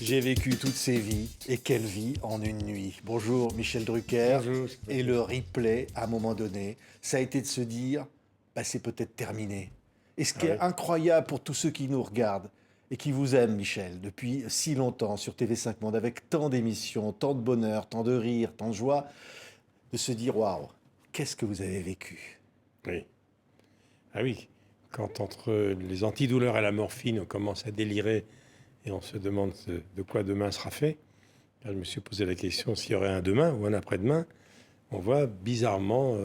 J'ai vécu toutes ces vies, et quelle vie en une nuit. Bonjour Michel Drucker. Bonjour. Et le replay, à un moment donné, ça a été de se dire, bah, c'est peut-être terminé. Et ce qui est Ouais. incroyable pour tous ceux qui nous regardent et qui vous aiment, Michel, depuis si longtemps sur TV5 Monde, avec tant d'émissions, tant de bonheur, tant de rire, tant de joie, de se dire, waouh, qu'est-ce que vous avez vécu? Oui. Ah oui, quand entre les antidouleurs et la morphine, on commence à délirer et on se demande de quoi demain sera fait. Là, je me suis posé la question s'il y aurait un demain ou un après-demain. On voit bizarrement,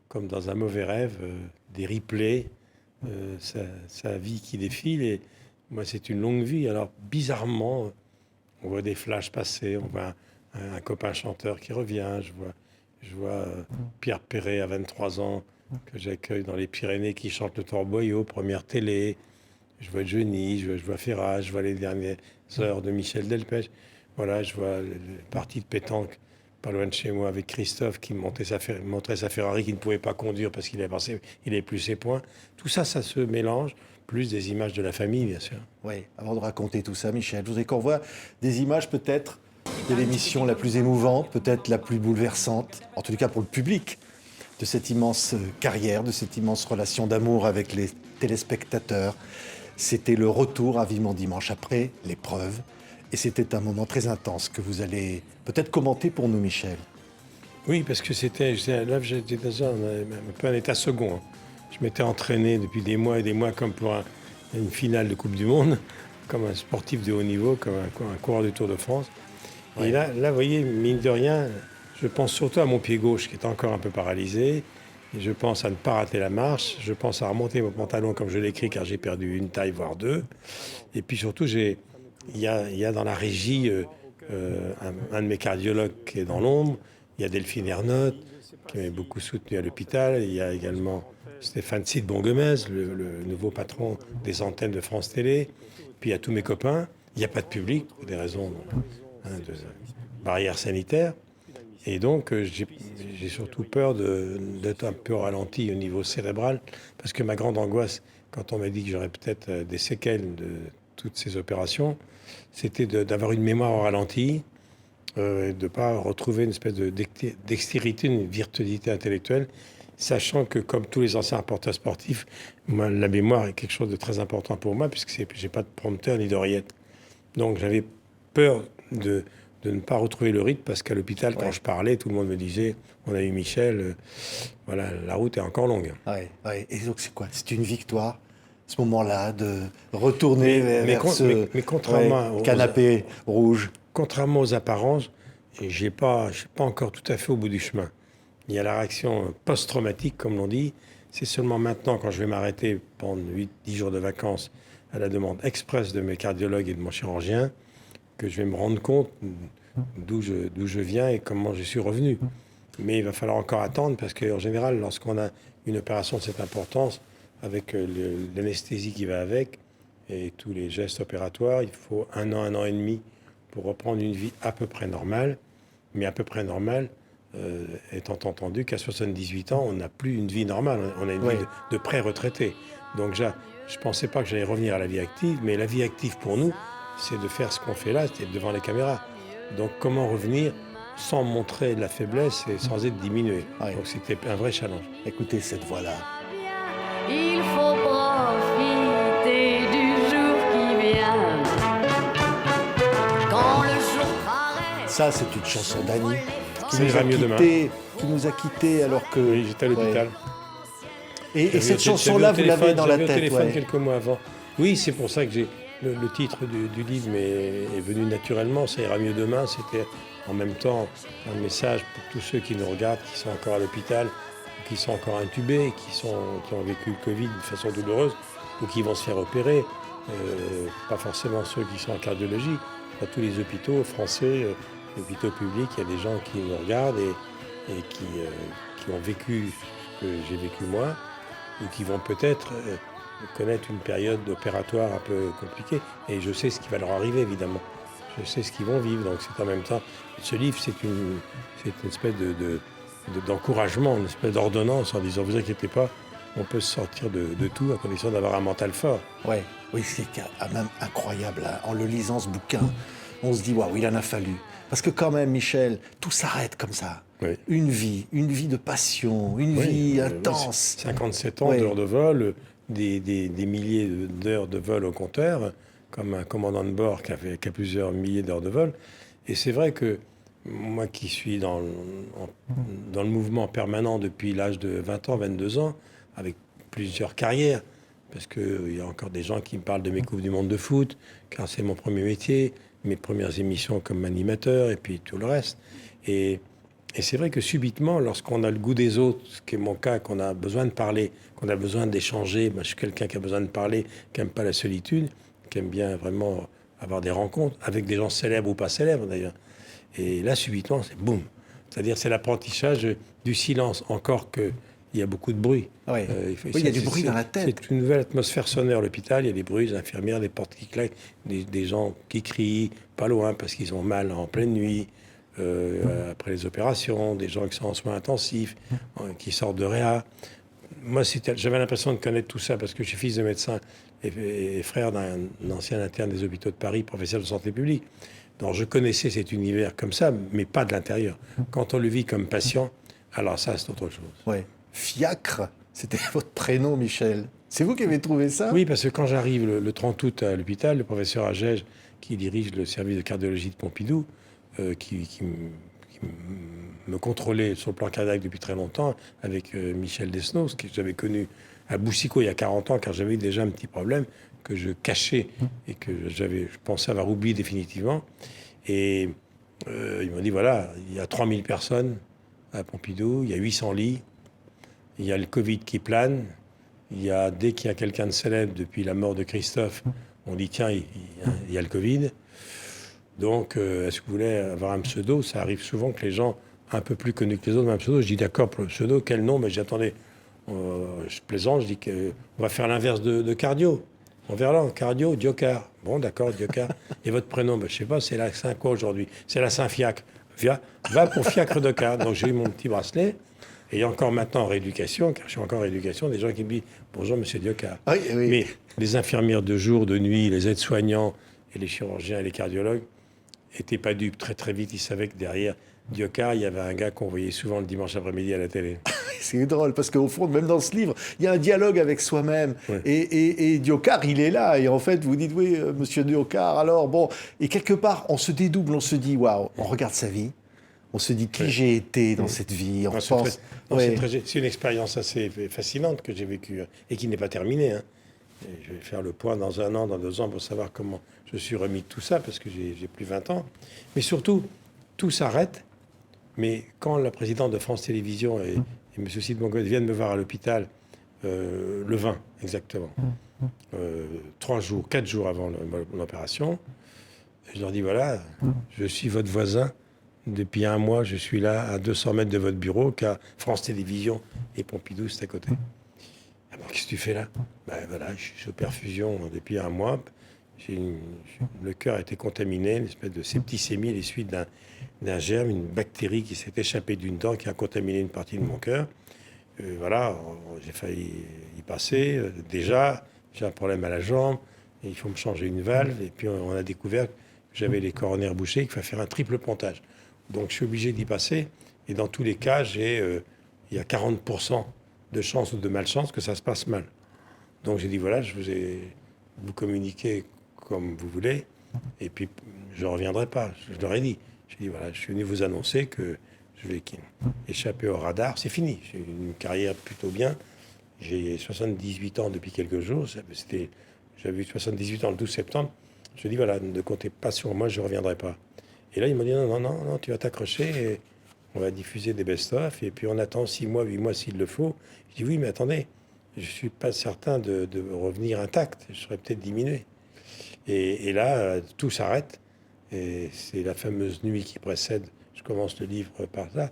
comme dans un mauvais rêve, des replays, sa vie qui défile. Et moi, c'est une longue vie. Alors, bizarrement, on voit des flashs passer, on voit un copain chanteur qui revient, je vois Pierre Perret à 23 ans, que j'accueille dans les Pyrénées, qui chante le Torboyau, première télé. Je vois Johnny, je vois Ferrat, je vois les dernières heures de Michel Delpech. Voilà, je vois le parti de pétanque pas loin de chez moi avec Christophe qui montrait sa Ferrari qu'il ne pouvait pas conduire parce qu'il avait plus ses points. Tout ça, ça se mélange, plus des images de la famille, bien sûr. Oui, avant de raconter tout ça, Michel, je voudrais qu'on voit des images peut-être de l'émission la plus émouvante, peut-être la plus bouleversante, en tout cas pour le public, de cette immense carrière, de cette immense relation d'amour avec les téléspectateurs. C'était le retour à Vivement Dimanche après l'épreuve. Et c'était un moment très intense que vous allez peut-être commenter pour nous, Michel. Oui, parce que j'étais dans un peu un état second, hein. Je m'étais entraîné depuis des mois et des mois comme pour une finale de Coupe du Monde, comme un sportif de haut niveau, comme un coureur du Tour de France. Ouais. Et là, vous voyez, mine de rien, je pense surtout à mon pied gauche qui est encore un peu paralysé. Et je pense à ne pas rater la marche. Je pense à remonter mon pantalon comme je l'écris car j'ai perdu une taille, voire deux. Et puis surtout, il y a dans la régie un de mes cardiologues qui est dans l'ombre. Il y a Delphine Ernotte qui m'a beaucoup soutenu à l'hôpital. Il y a également Stéphane Cid-Bongemez, le nouveau patron des antennes de France Télé. Puis il y a tous mes copains. Il n'y a pas de public pour des raisons de barrières sanitaires. Et donc, j'ai surtout peur d'être un peu ralenti au niveau cérébral, parce que ma grande angoisse, quand on m'a dit que j'aurais peut-être des séquelles de toutes ces opérations, c'était d'avoir une mémoire au ralenti, de ne pas retrouver une espèce de dextérité, une virtuosité intellectuelle, sachant que, comme tous les anciens reporters sportifs, moi, la mémoire est quelque chose de très important pour moi, puisque je n'ai pas de prompteur ni d'oreillette. Donc, j'avais peur de ne pas retrouver le rythme, parce qu'à l'hôpital, quand je parlais, tout le monde me disait, on a eu Michel, voilà, la route est encore longue. Ouais, ouais. Et donc c'est quoi? C'est une victoire, ce moment-là, de retourner vers ce Mais contrairement canapé rouge. contrairement aux apparences, et je n'ai pas encore tout à fait au bout du chemin. Il y a la réaction post-traumatique, comme l'on dit. C'est seulement maintenant, quand je vais m'arrêter pendant 8-10 jours de vacances, à la demande express de mes cardiologues et de mon chirurgien, que je vais me rendre compte d'où je viens et comment je suis revenu. Mais il va falloir encore attendre, parce qu'en général, lorsqu'on a une opération de cette importance, avec l'anesthésie qui va avec et tous les gestes opératoires, il faut un an et demi pour reprendre une vie à peu près normale. Mais à peu près normale, étant entendu qu'à 78 ans, on n'a plus une vie normale. On a une vie de pré-retraité. Donc je ne pensais pas que j'allais revenir à la vie active, mais la vie active pour nous, c'est de faire ce qu'on fait là, c'est devant les caméras. Donc comment revenir sans montrer de la faiblesse et sans être diminué. Donc c'était un vrai challenge. Écoutez cette voix-là. Il faut profiter du jour qui vient. Quand le jour paraît. Ça, c'est une chanson d'Annie Ça ira mieux demain. qui nous a quittés alors que... Oui, j'étais à l'hôpital. Et cette chanson-là, vous l'avez dans la tête. J'avais au téléphone quelques mois avant. Oui, c'est pour ça que le titre du livre est venu naturellement. Ça ira mieux demain. C'était en même temps un message pour tous ceux qui nous regardent, qui sont encore à l'hôpital, qui sont encore intubés, qui ont vécu le Covid de façon douloureuse, ou qui vont se faire opérer. Pas forcément ceux qui sont en cardiologie. Dans tous les hôpitaux français, hôpitaux publics, il y a des gens qui nous regardent et qui ont vécu ce que j'ai vécu moi, ou qui vont peut-être connaître une période opératoire un peu compliquée. Et je sais ce qui va leur arriver, évidemment. Je sais ce qu'ils vont vivre. Donc c'est en même temps... Ce livre, c'est une espèce d'encouragement, une espèce d'ordonnance en disant, vous inquiétez pas, on peut se sortir de tout à condition d'avoir un mental fort. Oui, c'est quand même incroyable, hein, en le lisant ce bouquin, on se dit, waouh, il en a fallu. Parce que quand même, Michel, tout s'arrête comme ça. Oui. Une vie de passion, une vie intense. 57 ans d'heures de vol, des milliers d'heures de vol au compteur, comme un commandant de bord qui a plusieurs milliers d'heures de vol. Et c'est vrai que moi qui suis dans le mouvement permanent depuis l'âge de 20 ans, 22 ans, avec plusieurs carrières, parce qu'il y a encore des gens qui me parlent de mes Coupes du Monde de foot, car c'est mon premier métier, mes premières émissions comme animateur, et puis tout le reste. Et c'est vrai que subitement, lorsqu'on a le goût des autres, ce qui est mon cas, qu'on a besoin de parler, qu'on a besoin d'échanger, moi, je suis quelqu'un qui a besoin de parler, qui n'aime pas la solitude, qui aime bien vraiment avoir des rencontres avec des gens célèbres ou pas célèbres d'ailleurs. Et là, subitement, c'est boum. C'est-à-dire, c'est l'apprentissage du silence, encore qu'il y a beaucoup de bruit. Oui, il y a du bruit dans la tête. C'est une nouvelle atmosphère sonore à l'hôpital. Il y a des bruits, des infirmières, des portes qui claquent, des gens qui crient pas loin parce qu'ils ont mal en pleine nuit, après les opérations, des gens qui sont en soins intensifs, qui sortent de réa. Moi, j'avais l'impression de connaître tout ça parce que je suis fils de médecin et frère d'un ancien interne des hôpitaux de Paris, professeur de santé publique. Donc je connaissais cet univers comme ça, mais pas de l'intérieur. Quand on le vit comme patient, alors ça, c'est autre chose. Ouais. Fiacre, c'était votre prénom, Michel. C'est vous qui avez trouvé ça? Oui, parce que quand j'arrive le 30 août à l'hôpital, le professeur Agege, qui dirige le service de cardiologie de Pompidou, qui me contrôlait sur le plan cardiaque depuis très longtemps, avec Michel Desnos, que j'avais connu à Boussicot il y a 40 ans, car j'avais déjà un petit problème que je cachais et que je pensais avoir oublié définitivement. Et il m'a dit, voilà, il y a 3000 personnes à Pompidou, il y a 800 lits, il y a le Covid qui plane, dès qu'il y a quelqu'un de célèbre depuis la mort de Christophe, on dit, tiens, il y a le Covid. Donc, est-ce que vous voulez avoir un pseudo? Ça arrive souvent que les gens un peu plus connus que les autres ont un pseudo. Je dis, d'accord, pour le pseudo, quel nom? Mais j'attendais, je plaisante, je dis qu'on va faire l'inverse de cardio. On verra là, cardio, Diocard. Bon, d'accord, Diocard. Et votre prénom, je ne sais pas, c'est la Saint quoi aujourd'hui? C'est la Saint-Fiacre. Va pour Fiacre de Car. Donc j'ai eu mon petit bracelet. Et il y a encore maintenant en rééducation, car je suis encore en rééducation, des gens qui me disent « Bonjour, monsieur Diocard ». Oui, oui. Mais les infirmières de jour, de nuit, les aides-soignants et les chirurgiens et les cardiologues n'étaient pas dupes. Très très vite, ils savaient que derrière Diocard, il y avait un gars qu'on voyait souvent le dimanche après-midi à la télé. C'est drôle, parce qu'au fond, même dans ce livre, il y a un dialogue avec soi-même. Ouais. Et Diocard, il est là. Et en fait, vous dites, oui, monsieur Diocard, alors, bon. Et quelque part, on se dédouble, on se dit, waouh, on regarde sa vie. On se dit qui j'ai été dans cette vie. On pense. C'est une expérience assez fascinante que j'ai vécue et qui n'est pas terminée. Hein. Je vais faire le point dans 1 an, dans 2 ans pour savoir comment je suis remis de tout ça parce que j'ai plus 20 ans. Mais surtout, tout s'arrête. Mais quand la présidente de France Télévisions et M. Cid Mongold viennent me voir à l'hôpital, le 20 exactement, 4 jours avant l'opération, je leur dis voilà, je suis votre voisin. Depuis 1 mois, je suis là à 200 mètres de votre bureau, car France Télévisions et Pompidou, c'est à côté. Ah bon, qu'est-ce que tu fais là? Voilà, je suis sous perfusion depuis 1 mois. Le cœur a été contaminé, une espèce de septicémie, les suites d'un germe, une bactérie qui s'est échappée d'une dent qui a contaminé une partie de mon cœur. Voilà, j'ai failli y passer. Déjà, j'ai un problème à la jambe, et il faut me changer une valve. Et puis on a découvert que j'avais les coronaires bouchés, qu'il fallait faire un triple pontage. Donc je suis obligé d'y passer. Et dans tous les cas, il y a 40% de chance ou de malchance que ça se passe mal. Donc j'ai dit, voilà, je vous communiquer comme vous voulez. Et puis, je ne reviendrai pas. Je leur ai dit. J'ai dit, voilà, je suis venu vous annoncer que je vais échapper au radar. C'est fini. J'ai une carrière plutôt bien. J'ai 78 ans depuis quelques jours. J'avais eu 78 ans le 12 septembre. Je dis, voilà, ne comptez pas sur moi, je ne reviendrai pas. Et là, il m'a dit, non, tu vas t'accrocher et on va diffuser des best-of. Et puis, on attend 6 mois, 8 mois s'il le faut. Je dis, oui, mais attendez, je ne suis pas certain de revenir intact. Je serais peut-être diminué. Et là, tout s'arrête. Et c'est la fameuse nuit qui précède, je commence le livre par là,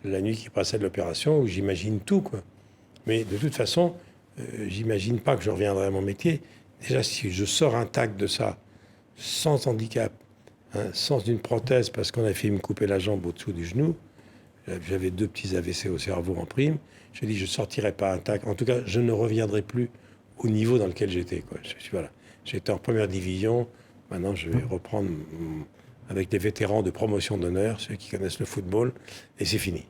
la nuit qui précède l'opération, où j'imagine tout, quoi. Mais de toute façon, j'imagine pas que je reviendrai à mon métier. Déjà, si je sors intact de ça, sans handicap, sans une prothèse, parce qu'on a fait me couper la jambe au-dessous du genou, j'avais 2 petits AVC au cerveau en prime, je dis je ne sortirai pas intact. En tout cas, je ne reviendrai plus au niveau dans lequel j'étais, quoi. Voilà. J'étais en première division, Maintenant, je vais reprendre avec des vétérans de promotion d'honneur, ceux qui connaissent le football, et c'est fini.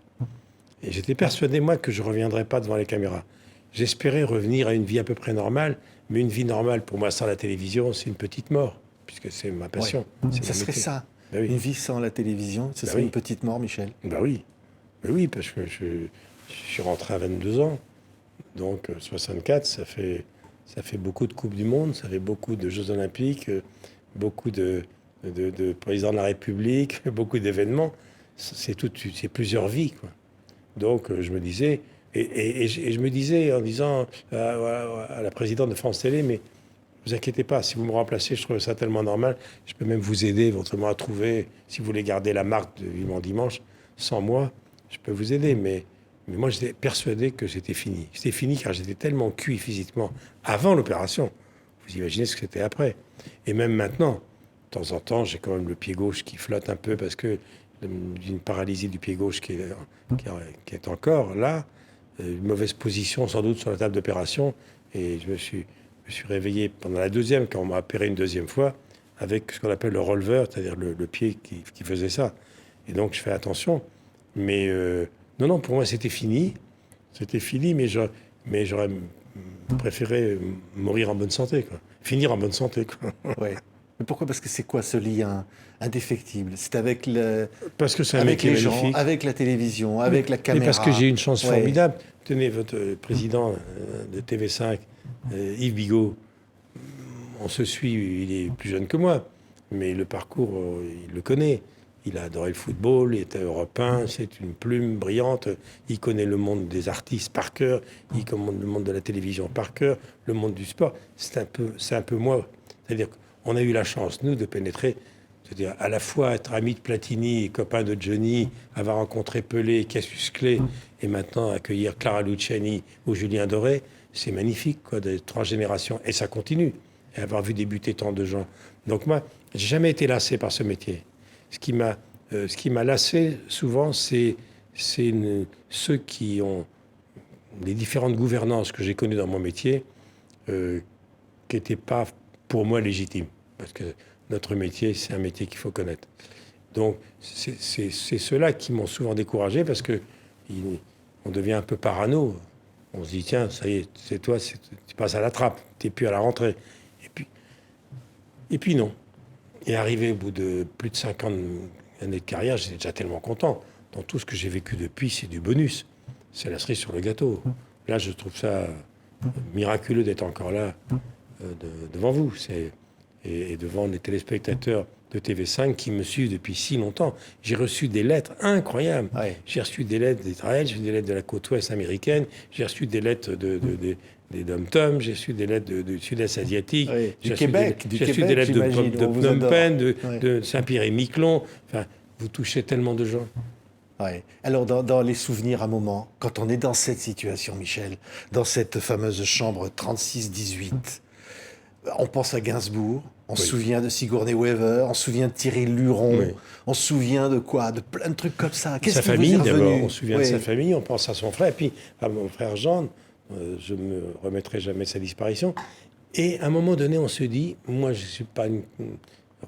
Et j'étais persuadé, moi, que je ne reviendrais pas devant les caméras. J'espérais revenir à une vie à peu près normale, mais une vie normale, pour moi, sans la télévision, c'est une petite mort, puisque c'est ma passion. Ouais. C'est Ça mon serait métier. ça. Ben oui. Une vie sans la télévision, ce Ben serait oui. une petite mort, Michel. Ben oui. Ben oui, parce que je suis rentré à 22 ans. Donc 64, ça fait beaucoup de Coupes du Monde, ça fait beaucoup de Jeux Olympiques, beaucoup de présidents de la République, beaucoup d'événements. C'est plusieurs vies, quoi. Donc je me disais, et je me disais en disant à la présidente de France Télé, mais vous inquiétez pas, si vous me remplacez, je trouve ça tellement normal. Je peux même vous aider éventuellement à trouver, si vous voulez garder la marque de Vivement Dimanche, sans moi, je peux vous aider. Mais moi, j'étais persuadé que c'était fini. C'était fini car j'étais tellement cuit physiquement avant l'opération. Vous imaginez ce que c'était après. Et même maintenant, de temps en temps, j'ai quand même le pied gauche qui flotte un peu parce que d'une paralysie du pied gauche qui est encore là, une mauvaise position sans doute sur la table d'opération. Et je me suis réveillé pendant la deuxième, quand on m'a opéré une deuxième fois, avec ce qu'on appelle le releveur, c'est-à-dire le pied qui faisait ça. Et donc je fais attention. Mais non, pour moi c'était fini. C'était fini, mais j'aurais préféré mourir en bonne santé, quoi. Finir en bonne santé, quoi. Ouais. Mais pourquoi? Parce que c'est quoi ce lien indéfectible? C'est avec Parce que c'est un avec métier les gens, magnifique. avec la télévision, avec la Mais caméra. parce que j'ai une chance Ouais. formidable. Tenez, votre président de TV5, Yves Bigot, on se suit, il est plus jeune que moi, mais le parcours, il le connaît. Il a adoré le football, il était européen, c'est une plume brillante. Il connaît le monde des artistes par cœur, il connaît le monde de la télévision par cœur, le monde du sport. C'est un peu moi. C'est-à-dire qu'on a eu la chance, nous, de pénétrer, c'est-à-dire à la fois être ami de Platini, copain de Johnny, avoir rencontré Pelé, Cassius Clay, et maintenant accueillir Clara Luciani ou Julien Doré, c'est magnifique, quoi, des 3 générations. Et ça continue, et avoir vu débuter tant de gens. Donc moi, j'ai jamais été lassé par ce métier. Ce qui m'a lassé souvent, c'est ceux qui ont les différentes gouvernances que j'ai connues dans mon métier, qui n'étaient pas pour moi légitimes. Parce que notre métier, c'est un métier qu'il faut connaître. Donc, c'est ceux-là qui m'ont souvent découragé parce que on devient un peu parano. On se dit, tiens, ça y est, c'est toi, tu passes à la trappe, tu n'es plus à la rentrée. Et puis non. Et arrivé au bout de plus de 50 années de carrière, j'étais déjà tellement content. Dans tout ce que j'ai vécu depuis, c'est du bonus. C'est la cerise sur le gâteau. Là, je trouve ça miraculeux d'être encore là devant vous. Et devant les téléspectateurs de TV5 qui me suivent depuis si longtemps. J'ai reçu des lettres incroyables. Ouais. J'ai reçu des lettres d'Israël, j'ai reçu des lettres de la côte ouest américaine, j'ai reçu des lettres des Dom-Tom, j'ai reçu des lettres du sud-est asiatique, Oui, j'ai du reçu Québec, j'ai reçu des lettres j'imagine, de on vous Phnom adore. Penh, Ouais. de Saint-Pierre-et-Miquelon. Enfin, vous touchez tellement de gens. Ouais. Alors, dans les souvenirs, un moment, quand on est dans cette situation, Michel, dans cette fameuse chambre 36-18, on pense à Gainsbourg, on se souvient de Sigourney Weaver, on se souvient de Thierry Luron, Oui. on se souvient de quoi? De plein de trucs comme ça. Qu'est-ce Sa qui vous famille, est revenu? d'abord, on se souvient de Oui. sa famille, on pense à son frère, puis à mon frère Jean, je ne me remettrai jamais de sa disparition. Et à un moment donné, on se dit, moi je ne suis pas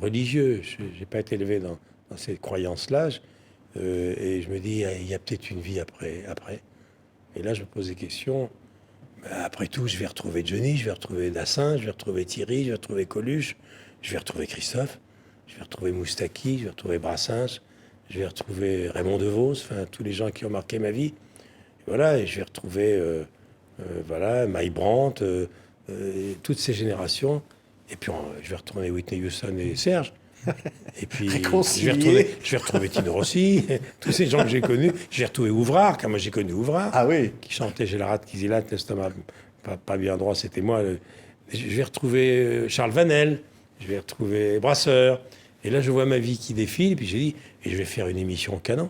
religieux, je n'ai pas été élevé dans ces croyances-là, et je me dis, il y a peut-être une vie après. Et là, je me pose des questions. Après tout, je vais retrouver Johnny, je vais retrouver Dassin, je vais retrouver Thierry, je vais retrouver Coluche, je vais retrouver Christophe, je vais retrouver Moustaki, je vais retrouver Brassens, je vais retrouver Raymond DeVos, enfin tous les gens qui ont marqué ma vie. Et voilà, et je vais retrouver Mike Brandt, et toutes ces générations. Et puis je vais retourner Whitney Houston et Serge. Et puis Réconcilier. je vais retrouver Tino Rossi, tous ces gens que j'ai connus. Je vais retrouver Ouvrard, car moi j'ai connu Ouvrard, Ah oui. qui chantait J'ai la rate qui zilate, l'estomac pas bien droit, c'était moi. Je vais retrouver Charles Vanel, je vais retrouver Brasseur. Et là, je vois ma vie qui défile, et puis j'ai dit, et je vais faire une émission au canon.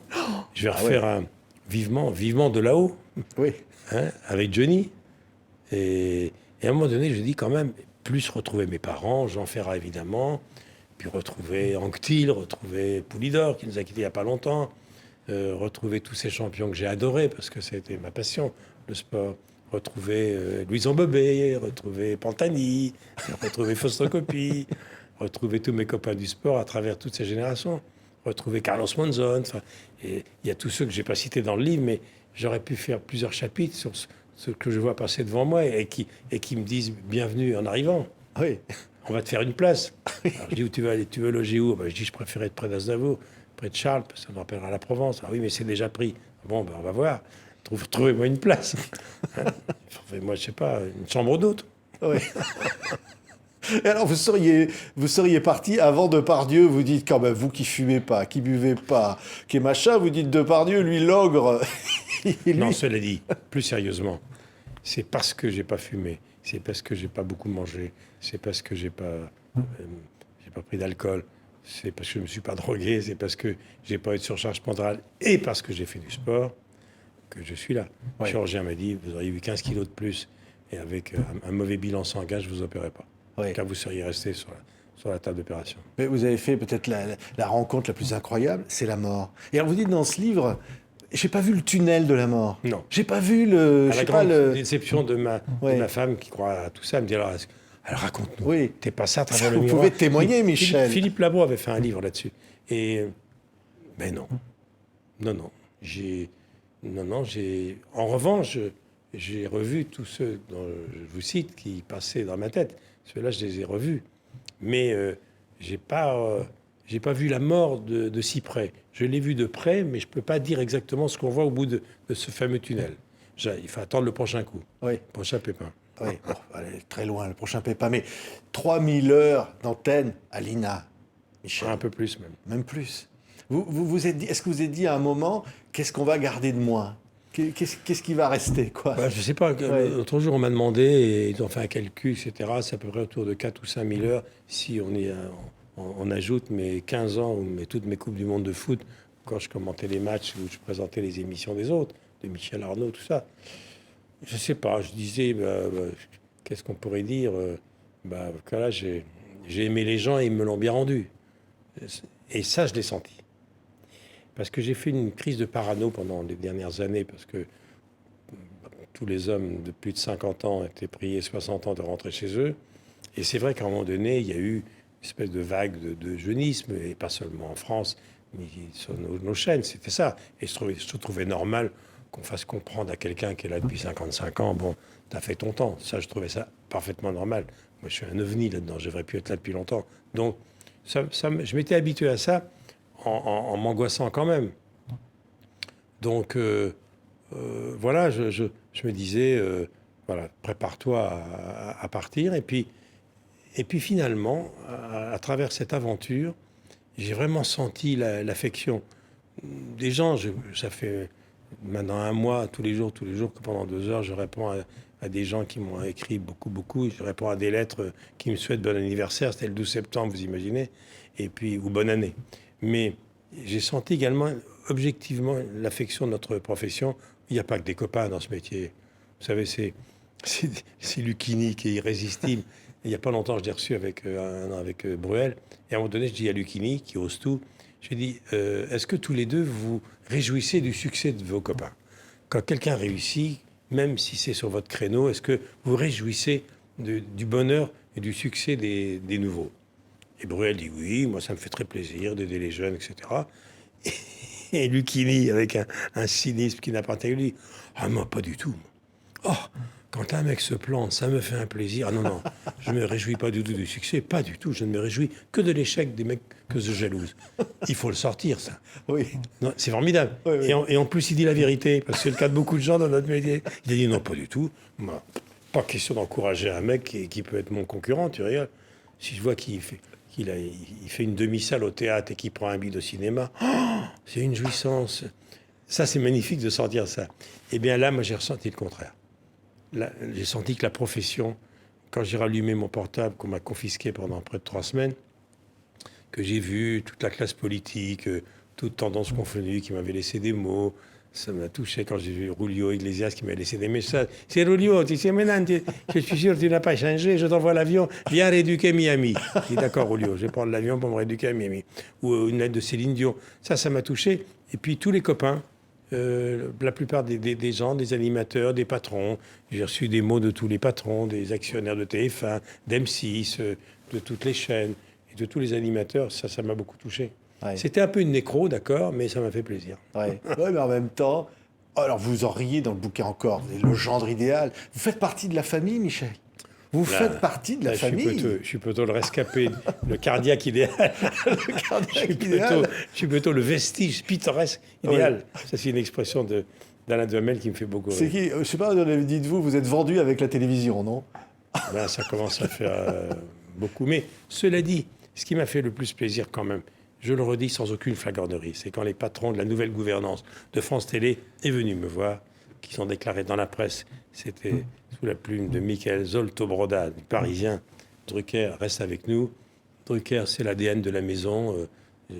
Je vais refaire un vivement de là-haut, Oui. hein, avec Johnny. Et à un moment donné, je dis quand même, plus retrouver mes parents, Jean Ferrat évidemment, puis retrouver Anctil, retrouver Poulidor, qui nous a quittés il n'y a pas longtemps, retrouver tous ces champions que j'ai adorés, parce que c'était ma passion, le sport. Retrouver Louison Bobet, retrouver Pantani, retrouver Fausto Coppi, retrouver tous mes copains du sport à travers toutes ces générations. Retrouver Carlos Monzon. Et il y a tous ceux que je n'ai pas cités dans le livre, mais j'aurais pu faire plusieurs chapitres sur ce que je vois passer devant moi et qui me disent bienvenue en arrivant. Oui. On va te faire une place. Alors, je dis où tu veux aller, tu veux loger où? Je dis je préfère être près d'Aznavour, près de Charles, ça me rappellera la Provence. Ah oui, mais c'est déjà pris. Bon, on va voir. Trouvez-moi une place. Hein, moi, je sais pas, une chambre d'hôte. Oui. Et alors, vous seriez parti avant Depardieu, vous dites quand même, vous qui fumez pas, qui buvez pas, qui est machin, vous dites Depardieu, lui, l'ogre. Et lui... Non, cela dit, plus sérieusement, c'est parce que j'ai pas fumé, c'est parce que j'ai pas beaucoup mangé, c'est parce que j'ai pas pris d'alcool, c'est parce que je me suis pas drogué, c'est parce que j'ai pas eu de surcharge mentale et parce que j'ai fait du sport que je suis là. Le chirurgien m'a dit, vous auriez eu 15 kilos de plus et avec un mauvais bilan sanguin, je vous opérais pas. Oui. Car vous seriez resté sur la table d'opération. Mais vous avez fait peut-être la rencontre la plus incroyable, c'est la mort. Et alors vous dites dans ce livre, j'ai pas vu le tunnel de la mort. Non. J'ai pas vu le... À la grande déception de ma femme qui croit à tout ça, elle me dit alors raconte-nous. Oui. T'es passé à travers Vous le miroir. pouvez témoigner, Michel. Philippe Labro avait fait un livre là-dessus. Et ben non. En revanche, j'ai revu tous ceux dont je vous cite qui passaient dans ma tête. Ceux-là, je les ai revus. Mais j'ai pas vu la mort de si près. Je l'ai vu de près, mais je peux pas dire exactement ce qu'on voit au bout de ce fameux tunnel. Il faut attendre le prochain coup. Oui. Le prochain pépin. Oui, bon, allez, très loin, le prochain pépin. Mais 3000 heures d'antenne à l'INA, Michel. Un peu plus même. Même plus. Vous êtes dit, est-ce que vous vous êtes dit à un moment, qu'est-ce qu'on va garder de moi? Qu'est-ce qui va rester, quoi? Je ne sais pas. L'autre jour, on m'a demandé, et ils ont fait un calcul, etc. C'est à peu près autour de 4 ou 5 000 heures. Si on ajoute mes 15 ans, toutes mes Coupes du Monde de foot, quand je commentais les matchs, où je présentais les émissions des autres, de Michel Arnaud, tout ça. Je ne sais pas. Je disais, qu'est-ce qu'on pourrait dire que là, j'ai aimé les gens et ils me l'ont bien rendu. Et ça, je l'ai senti. Parce que j'ai fait une crise de parano pendant les dernières années, parce que tous les hommes de plus de 50 ans étaient priés 60 ans de rentrer chez eux. Et c'est vrai qu'à un moment donné, il y a eu une espèce de vague de jeunisme, et pas seulement en France, mais sur nos chaînes, c'était ça. Et je trouvais normal qu'on fasse comprendre à quelqu'un qui est là depuis 55 ans, bon, t'as fait ton temps. Ça, je trouvais ça parfaitement normal. Moi, je suis un ovni là-dedans, je devrais plus être là depuis longtemps. Donc, je m'étais habitué à ça, en m'angoissant quand même. Donc, voilà, je me disais, voilà, prépare-toi à partir. Et puis finalement, à travers cette aventure, j'ai vraiment senti l'affection des gens. Ça fait maintenant un mois, tous les jours, que pendant 2 heures, je réponds à des gens qui m'ont écrit beaucoup. Je réponds à des lettres qui me souhaitent bon anniversaire. C'était le 12 septembre, vous imaginez, et puis, ou bonne année. Mais j'ai senti également, objectivement, l'affection de notre profession. Il n'y a pas que des copains dans ce métier. Vous savez, c'est Lucchini qui est irrésistible. Il n'y a pas longtemps, je l'ai reçu avec Bruel. Et à un moment donné, je dis à Lucchini, qui ose tout, j'ai dit, est-ce que tous les deux, vous réjouissez du succès de vos copains? Quand quelqu'un réussit, même si c'est sur votre créneau, est-ce que vous réjouissez du bonheur et du succès des nouveaux? Et Bruel dit oui, moi ça me fait très plaisir d'aider les jeunes, etc. Et Lucchini, avec un cynisme qui n'a pas été lui, ah moi pas du tout. Oh, quand un mec se plante, ça me fait un plaisir. Ah non, je ne me réjouis pas du tout du succès, pas du tout. Je ne me réjouis que de l'échec des mecs que je jalouse. Il faut le sortir, ça. Oui. Non, c'est formidable. Oui, oui. Et en plus, il dit la vérité, parce que c'est le cas de beaucoup de gens dans notre métier. Il a dit non, pas du tout. Moi, pas question d'encourager un mec qui peut être mon concurrent, tu rigoles. Si je vois qu'il fait une demi-salle au théâtre et qu'il prend un billet de cinéma, oh, c'est une jouissance. Ça, c'est magnifique de sortir ça. Eh bien là, moi, j'ai ressenti le contraire. Là, j'ai senti que la profession, quand j'ai rallumé mon portable, qu'on m'a confisqué pendant près de 3 semaines, que j'ai vu toute la classe politique, toute tendance confondue, qui m'avait laissé des mots. Ça m'a touché quand j'ai vu Rulio Iglesias qui m'a laissé des messages. C'est Rulio, tu sais, maintenant, je suis sûr que tu n'as pas changé, je t'envoie l'avion, viens rééduquer Miami. Je dis d'accord, Rulio, je vais prendre l'avion pour me rééduquer à Miami. Ou une lettre de Céline Dion. Ça m'a touché. Et puis tous les copains, la plupart des gens, des animateurs, des patrons. J'ai reçu des mots de tous les patrons, des actionnaires de TF1, d'M6, de toutes les chaînes. et de tous les animateurs, ça m'a beaucoup touché. Ouais. C'était un peu une nécro, d'accord, mais ça m'a fait plaisir. Ouais. Ouais, mais en même temps, alors vous en riez dans le bouquin encore, vous êtes le gendre idéal. Vous faites partie de la famille, Michel. Vous Là, faites partie de la là, famille. Je suis plutôt le rescapé, le cardiaque idéal. Le cardiaque idéal. Je suis plutôt le vestige pittoresque idéal. Ça, c'est une expression d'Alain Duhamel qui me fait beaucoup C'est rire. qui je sais pas, on avait dit de vous, vous êtes vendu avec la télévision, non? Ben, ça commence à faire beaucoup. Mais cela dit, ce qui m'a fait le plus plaisir quand même, je le redis sans aucune flagornerie, c'est quand les patrons de la nouvelle gouvernance de France Télé est venu me voir, qui sont déclarés dans la presse. C'était sous la plume de Michael Zolto-Broda, du Parisien. Drucker reste avec nous. Drucker, c'est l'ADN de la maison. Le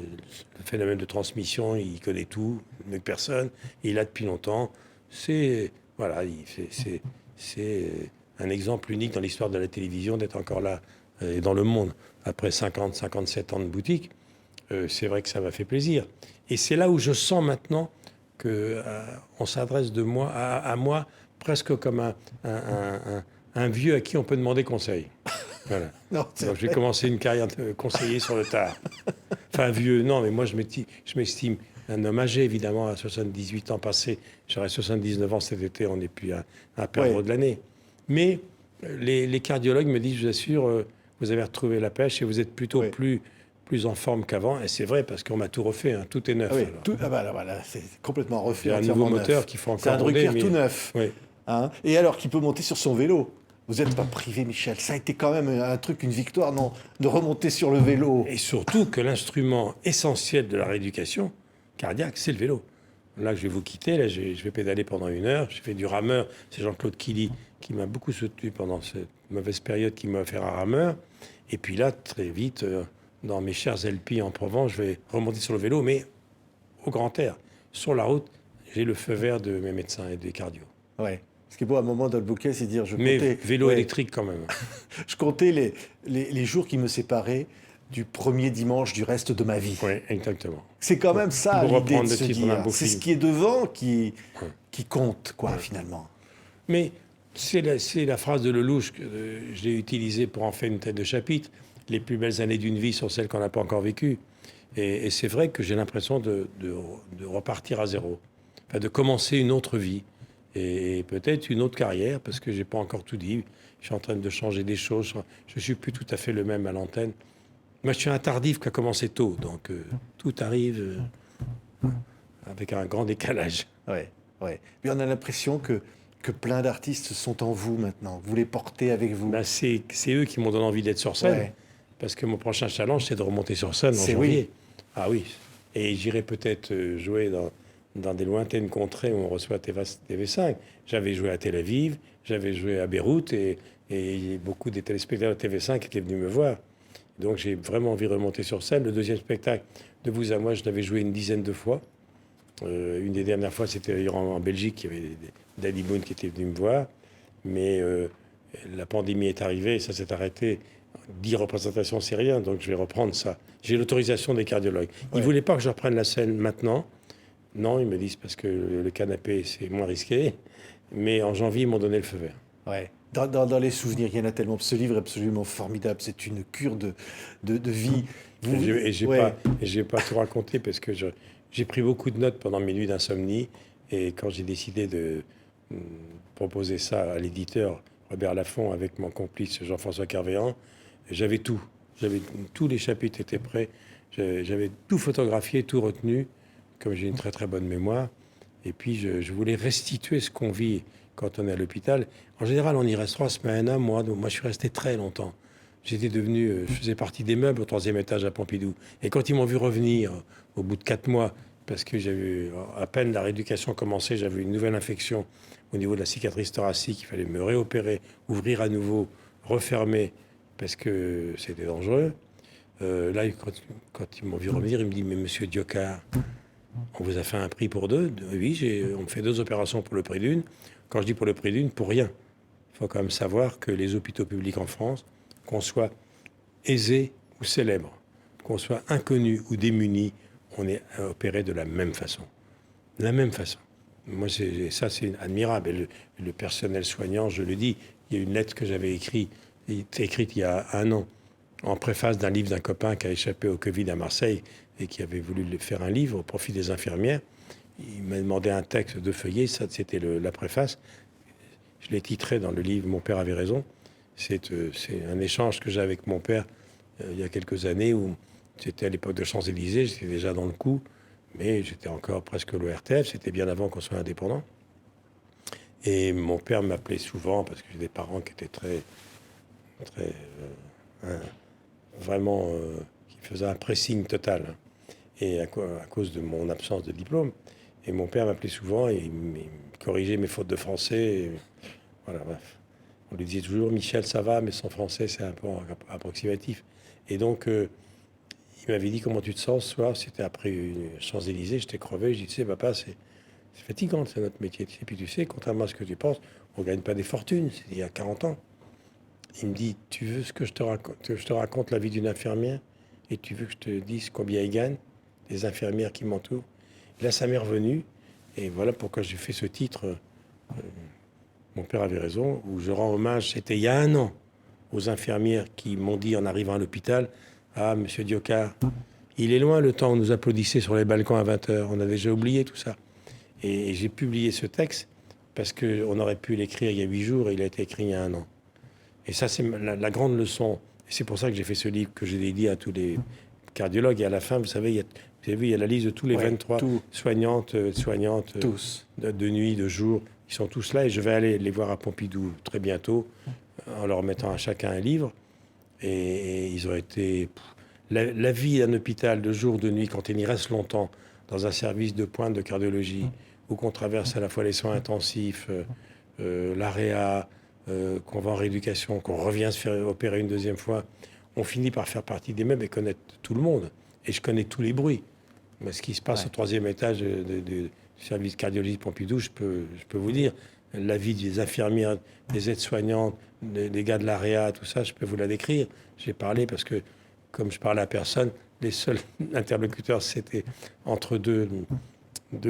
phénomène de transmission, il connaît tout, mieux que personne. Il est là depuis longtemps. C'est un exemple unique dans l'histoire de la télévision d'être encore là et dans le monde. Après 50, 57 ans de boutique, c'est vrai que ça m'a fait plaisir. Et c'est là où je sens maintenant qu'on s'adresse de moi à moi presque comme un vieux à qui on peut demander conseil. Voilà. Non, c'est Donc, j'ai commencé une carrière de conseiller sur le tard. Enfin, vieux, non, mais moi, je m'estime un homme âgé, évidemment, à 78 ans passés. J'aurai 79 ans cet été, on n'est plus à perdre Ouais. de l'année. Mais les cardiologues me disent, je vous assure, vous avez retrouvé la pêche et vous êtes plutôt Ouais. plus en forme qu'avant. Et c'est vrai, parce qu'on m'a tout refait, hein, tout est neuf. Ah oui, alors. tout, ah bah, là, voilà, c'est complètement refait. Il y a un entièrement nouveau neuf. moteur qu'il faut encore C'est un ronder, Drucker mais- tout neuf. Oui. Hein. Et alors qu'il peut monter sur son vélo. Vous n'êtes pas privé, Michel. Ça a été quand même un truc, une victoire, non, de remonter sur le vélo. Et surtout que l'instrument essentiel de la rééducation cardiaque, c'est le vélo. Là, je vais vous quitter. Là, je vais pédaler pendant 1 heure. J'ai fait du rameur. C'est Jean-Claude Killy qui m'a beaucoup soutenu pendant cette mauvaise période, qui m'a offert un rameur. Et puis là, très vite, dans mes chers Alpes en Provence, je vais remonter sur le vélo, mais au grand air. Sur la route, j'ai le feu vert de mes médecins et des cardio. Ouais. Ce qui est beau à un moment dans le bouquet, c'est dire je Mais comptais, vélo ouais, électrique quand même. je comptais les jours qui me séparaient du premier dimanche du reste de ma vie. Oui, exactement. C'est quand même ça Pour l'idée de reprendre le se titre d'un dire. beau C'est film. ce qui est devant qui compte, quoi, finalement. Mais c'est la phrase de Lelouch que je l'ai utilisée pour en faire une tête de chapitre. Les plus belles années d'une vie sont celles qu'on n'a pas encore vécues. Et c'est vrai que j'ai l'impression de repartir à zéro. Enfin, de commencer une autre vie. Et peut-être une autre carrière, parce que j'ai pas encore tout dit. Je suis en train de changer des choses. Je suis plus tout à fait le même à l'antenne. Moi, je suis un tardif qui a commencé tôt. Donc, tout arrive avec un grand décalage. Ouais, ouais. Mais on a l'impression que plein d'artistes sont en vous maintenant. Vous les portez avec vous. Ben, c'est eux qui m'ont donné envie d'être sur scène. Ouais. Parce que mon prochain challenge, c'est de remonter sur scène en C'est janvier. Ah oui. Et j'irai peut-être jouer dans des lointaines contrées où on reçoit TV5. J'avais joué à Tel Aviv, j'avais joué à Beyrouth et beaucoup des téléspectateurs de TV5 étaient venus me voir. Donc j'ai vraiment envie de remonter sur scène. Le deuxième spectacle, De vous à moi, je l'avais joué une dizaine de fois. Une des dernières fois, c'était en Belgique. Il y avait Danny Boone qui était venu me voir. Mais la pandémie est arrivée et ça s'est arrêté. 10 représentations, c'est rien. Donc je vais reprendre ça. J'ai l'autorisation des cardiologues. Ils ne voulaient pas que je reprenne la scène maintenant. Non, ils me disent parce que le canapé, c'est moins risqué. Mais en janvier, ils m'ont donné le feu vert. Ouais. Dans les souvenirs, il y en a tellement. Ce livre est absolument formidable. C'est une cure de vie. Et je n'ai pas tout raconté parce que j'ai pris beaucoup de notes pendant mes nuits d'insomnie. Et quand j'ai décidé de proposer ça à l'éditeur Robert Laffont avec mon complice Jean-François Kervéan, j'avais tout. Tous les chapitres étaient prêts. J'avais tout photographié, tout retenu, comme j'ai une très très bonne mémoire. Et puis je voulais restituer ce qu'on vit quand on est à l'hôpital. En général, on y reste 3 semaines, 1 mois. Donc moi, je suis resté très longtemps. Je faisais partie des meubles au 3e étage à Pompidou. Et quand ils m'ont vu revenir au bout de 4 mois, parce que j'avais à peine la rééducation commencé, j'avais une nouvelle infection au niveau de la cicatrice thoracique. Il fallait me réopérer, ouvrir à nouveau, refermer, parce que c'était dangereux. Là, quand ils m'ont vu revenir, ils me disent « Mais monsieur Diocard, on vous a fait un prix pour 2 ?» Oui, on me fait 2 opérations pour le prix d'une. Quand je dis pour le prix d'une, pour rien. Il faut quand même savoir que les hôpitaux publics en France, qu'on soit aisé ou célèbre, qu'on soit inconnu ou démuni, on est opéré de la même façon. De la même façon. Moi, ça, c'est admirable. Et le personnel soignant, je le dis, il y a une lettre que j'avais écrite il y a 1 an, en préface d'un livre d'un copain qui a échappé au Covid à Marseille et qui avait voulu faire un livre au profit des infirmières. Il m'a demandé un texte de feuillet, ça c'était la préface. Je l'ai titré dans le livre Mon père avait raison. C'est un échange que j'ai avec mon père il y a quelques années où c'était à l'époque de Champs-Élysées, j'étais déjà dans le coup, mais j'étais encore presque l'ORTF, c'était bien avant qu'on soit indépendant. Et mon père m'appelait souvent parce que j'ai des parents qui étaient très vraiment qui faisaient un pressing total, hein. Et à cause de mon absence de diplôme. Et mon père m'appelait souvent et il me corrigeait mes fautes de français. Et voilà, bref. On lui disait toujours Michel, ça va, mais son français, c'est un peu approximatif. Et donc, il m'avait dit comment tu te sens ce soir. C'était après Champs-Élysées, j'étais crevé. Je dis, tu sais, papa, c'est fatigant, c'est notre métier. Et puis tu sais, contrairement à ce que tu penses, on ne gagne pas des fortunes. C'est il y a 40 ans. Il me dit, tu veux ce que je te raconte la vie d'une infirmière et tu veux que je te dise combien ils gagnent, les infirmières qui m'entourent. Et là, ça m'est revenu. Et voilà pourquoi j'ai fait ce titre. Mon père avait raison, où je rends hommage, c'était il y a 1 an, aux infirmières qui m'ont dit en arrivant à l'hôpital, ah, monsieur Diocard, il est loin le temps où nous applaudissait sur les balcons à 20h. On a déjà oublié tout ça. Et j'ai publié ce texte parce qu'on aurait pu l'écrire il y a 8 jours et il a été écrit il y a 1 an. Et ça, c'est la grande leçon. Et c'est pour ça que j'ai fait ce livre que j'ai dédié à tous les cardiologues. Et à la fin, vous savez, vous avez vu, il y a la liste de tous les 23 soignantes tous. de nuit, de jour. Ils sont tous là et je vais aller les voir à Pompidou très bientôt en leur mettant à chacun un livre. Et ils ont été... La vie d'un hôpital de jour, de nuit, quand il y reste longtemps, dans un service de pointe de cardiologie, où qu'on traverse à la fois les soins intensifs, l'AREA, qu'on va en rééducation, qu'on revient se faire opérer une deuxième fois, on finit par faire partie des mêmes et connaître tout le monde. Et je connais tous les bruits. Mais ce qui se passe au 3e étage du service cardiologie de Pompidou, je peux vous dire, la vie des infirmières, des aides-soignantes, des gars de l'AREA, tout ça, je peux vous la décrire. J'ai parlé parce que, comme je parlais à personne, les seuls interlocuteurs, c'était entre deux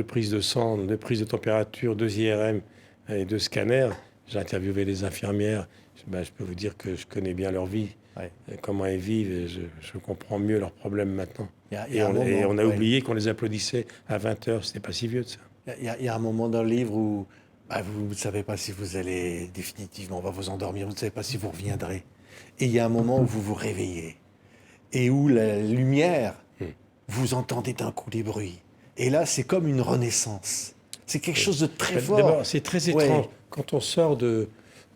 prises de sang, 2 prises de température, 2 IRM et 2 scanners. J'ai interviewé les infirmières. Je peux vous dire que je connais bien leur vie, comment elles vivent, et je comprends mieux leurs problèmes maintenant. Et on a oublié qu'on les applaudissait à 20h, c'était pas si vieux de ça. Il y a un moment dans le livre où vous ne savez pas si vous allez définitivement vous endormir, vous ne savez pas si vous reviendrez. Et il y a un moment où vous vous réveillez et où la lumière, vous entendez d'un coup les bruits. Et là, c'est comme une renaissance. C'est quelque chose de très fort. D'abord, c'est très étrange. Quand on sort de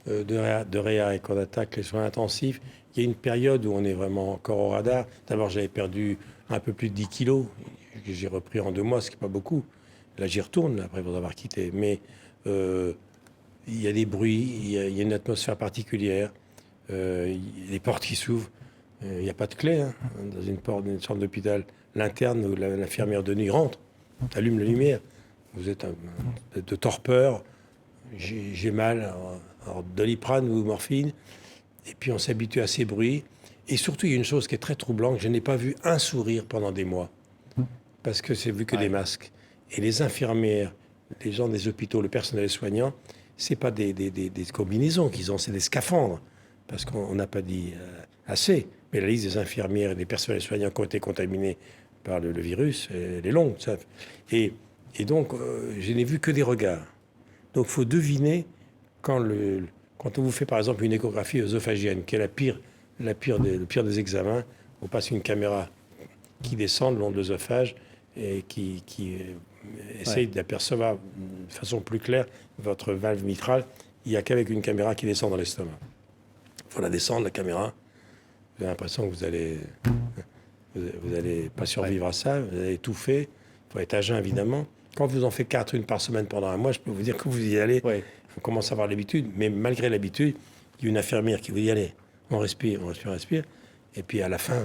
réa et qu'on attaque les soins intensifs, il y a une période où on est vraiment encore au radar. D'abord, j'avais perdu un peu plus de 10 kilos. J'ai repris en 2 mois, ce qui n'est pas beaucoup. Là, j'y retourne, après vous avoir quitté. Mais il y a des bruits, il y a une atmosphère particulière, les portes qui s'ouvrent. Il n'y a pas de clé dans une porte d'une chambre d'hôpital. L'interne ou l'infirmière de nuit rentre, allume la lumière. Vous êtes de torpeur, j'ai mal, alors Doliprane ou morphine. Et puis on s'habitue à ces bruits. Et surtout, il y a une chose qui est très troublante, je n'ai pas vu un sourire pendant des mois. Parce que c'est vu que des masques. Et les infirmières, les gens des hôpitaux, le personnel soignant, c'est pas des combinaisons qu'ils ont, c'est des scaphandres. Parce qu'on n'a pas dit assez. Mais la liste des infirmières et des personnels soignants qui ont été contaminés par le virus, elle est longue. Ça. Et donc, je n'ai vu que des regards. Donc, il faut deviner quand on vous fait, par exemple, une échographie œsophagienne, qui est le pire des examens. On passe une caméra qui descend le long de l'œsophage et qui essaye d'apercevoir de façon plus claire votre valve mitrale. Il n'y a qu'avec une caméra qui descend dans l'estomac. Il faut la descendre, la caméra. Vous avez l'impression que vous allez pas survivre à ça, vous allez étouffer. Il faut être à jeun, évidemment. Quand vous en faites 4, une par semaine pendant 1 mois, je peux vous dire que vous y allez. On commence à avoir l'habitude. Mais malgré l'habitude, il y a une infirmière qui vous dit, allez, on respire. Et puis à la fin,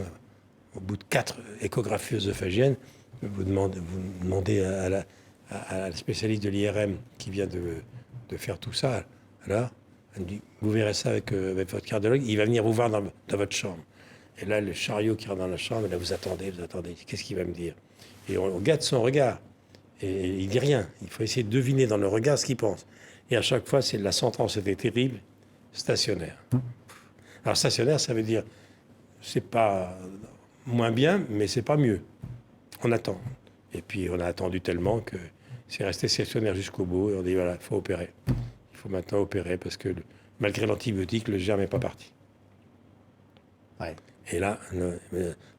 au bout de 4 échographies œsophagiennes, vous demandez à la spécialiste de l'IRM qui vient de faire tout ça. Alors, elle me dit, vous verrez ça avec votre cardiologue, il va venir vous voir dans votre chambre. Et là, le chariot qui rentre dans la chambre, là, vous attendez. Qu'est-ce qu'il va me dire? Et on gâte son regard. Et il dit rien. Il faut essayer de deviner dans le regard ce qu'il pense. Et à chaque fois, la sentence était terrible. Stationnaire. Alors stationnaire, ça veut dire c'est pas moins bien, mais c'est pas mieux. On attend. Et puis on a attendu tellement que c'est resté stationnaire jusqu'au bout. Et on dit voilà, il faut opérer. Il faut maintenant opérer parce que malgré l'antibiotique, le germe n'est pas parti. Ouais. Et là,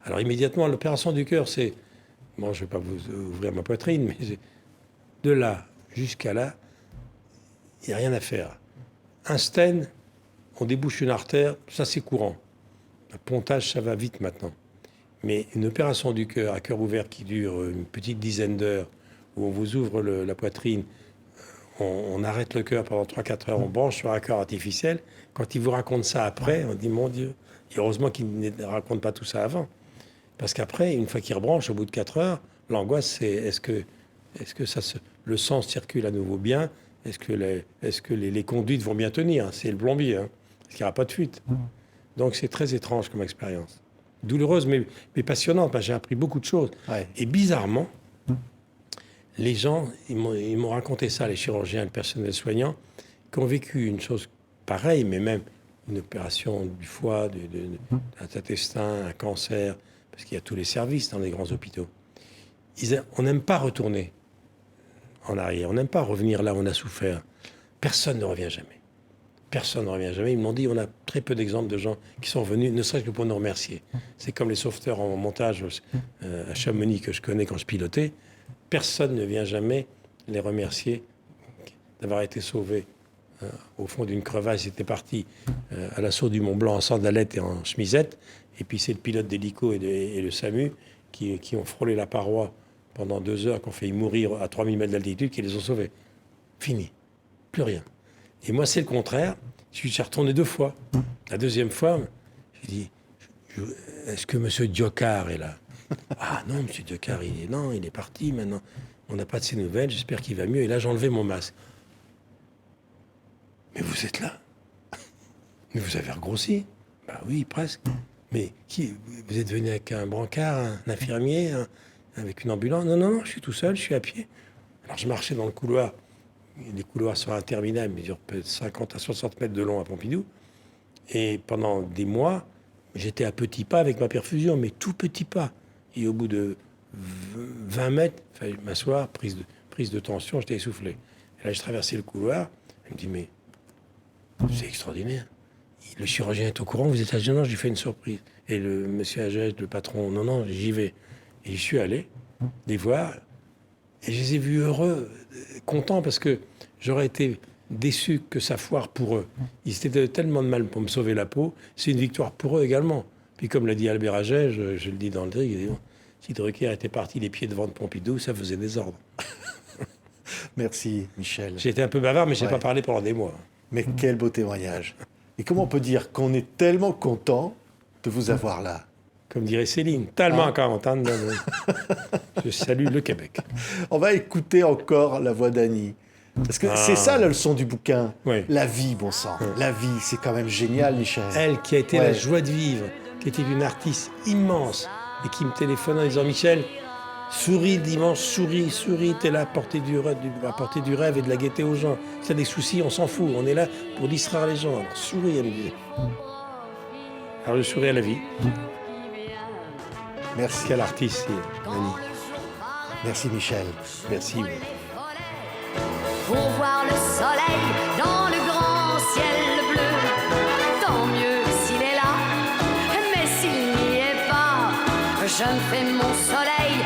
alors immédiatement, l'opération du cœur, c'est... Bon, je ne vais pas vous ouvrir ma poitrine, mais de là jusqu'à là, il n'y a rien à faire. Un stent, on débouche une artère, ça c'est courant. Le pontage, ça va vite maintenant. Mais une opération du cœur à cœur ouvert qui dure une petite dizaine d'heures, où on vous ouvre la poitrine, on arrête le cœur pendant 3-4 heures, on branche sur un cœur artificiel. Quand ils vous racontent ça après, on dit mon Dieu. Et heureusement qu'ils ne racontent pas tout ça avant. Parce qu'après, une fois qu'ils rebranchent, au bout de 4 heures, l'angoisse, c'est est-ce que le sang circule à nouveau bien? Est-ce que les conduites vont bien tenir? C'est le plombier, hein, parce qu'il n'y aura pas de fuite. Donc c'est très étrange comme expérience. Douloureuse, mais passionnante. J'ai appris beaucoup de choses. Ouais. Et bizarrement, les gens, ils m'ont raconté ça, les chirurgiens, le personnel soignant, qui ont vécu une chose pareille, mais même une opération du foie, d'un intestin, un cancer, parce qu'il y a tous les services dans les grands hôpitaux. On n'aime pas retourner en arrière, on n'aime pas revenir là où on a souffert. Personne ne revient jamais. Personne ne revient jamais. Ils m'ont dit, on a très peu d'exemples de gens qui sont revenus, ne serait-ce que pour nous remercier. C'est comme les sauveteurs en montage à Chamonix que je connais quand je pilotais. Personne ne vient jamais les remercier d'avoir été sauvés au fond d'une crevasse. Ils étaient partis à l'assaut du Mont Blanc en sandalettes et en chemisette. Et puis c'est le pilote d'hélico et le SAMU qui ont frôlé la paroi pendant 2 heures, qui ont failli mourir à 3000 mètres d'altitude, qui les ont sauvés. Fini. Plus rien. Et moi, c'est le contraire. Je suis retourné 2 fois. La deuxième fois, j'ai dit, est-ce que M. Diocard est là? Ah non, M. Diocard, il est parti maintenant. On n'a pas de ses nouvelles, j'espère qu'il va mieux. Et là, j'ai enlevé mon masque. Mais vous êtes là? Mais vous avez regrossi? Bah oui, presque. Mais vous êtes venu avec un brancard, un infirmier, avec une ambulance? Non, je suis tout seul, je suis à pied. Alors je marchais dans le couloir. Les couloirs sont interminables, ils mesurent peut-être 50 à 60 mètres de long à Pompidou. Et pendant des mois, j'étais à petits pas avec ma perfusion, mais tout petits pas. Et au bout de 20 mètres, il fallait m'asseoir, prise de tension, j'étais essoufflé. Et là, je traversais le couloir, elle me dit, mais c'est extraordinaire. Le chirurgien est au courant, vous êtes à non, je lui fais une surprise. Et le monsieur Agès, le patron, non, j'y vais. Et je suis allé les voir, et je les ai vus heureux, contents, parce que j'aurais été déçu que ça foire pour eux. Ils étaient tellement de mal pour me sauver la peau, c'est une victoire pour eux également. Puis comme l'a dit Albert Agès, je le dis dans le truc, il dit, si Drucker était parti les pieds devant de Pompidou, ça faisait désordre. Merci, Michel. J'ai été un peu bavard, mais je n'ai Ouais. pas parlé pendant des mois. Mais quel beau témoignage. Et comment on peut dire qu'on est tellement content de vous avoir là? Comme dirait Céline, tellement 40 ans. Je salue le Québec. On va écouter encore la voix d'Annie. Parce que c'est ça la leçon du bouquin. Oui. La vie, bon sang. La vie, c'est quand même génial, Michel. Elle qui a été Ouais. la joie de vivre, qui était une artiste immense et qui me téléphone en disant Michel, souris dimanche, souris, t'es là à porter du rêve et de la gaieté aux gens. Si t'as des soucis, on s'en fout, on est là pour distraire les gens. Alors souris, elle me dit. Alors je souris à la vie. Merci. Quel artiste, c'est Annie. Merci, Michel. Merci. Oui. Pour voir le soleil dans le grand ciel bleu. Tant mieux s'il est là, mais s'il n'y est pas, je me fais mon soleil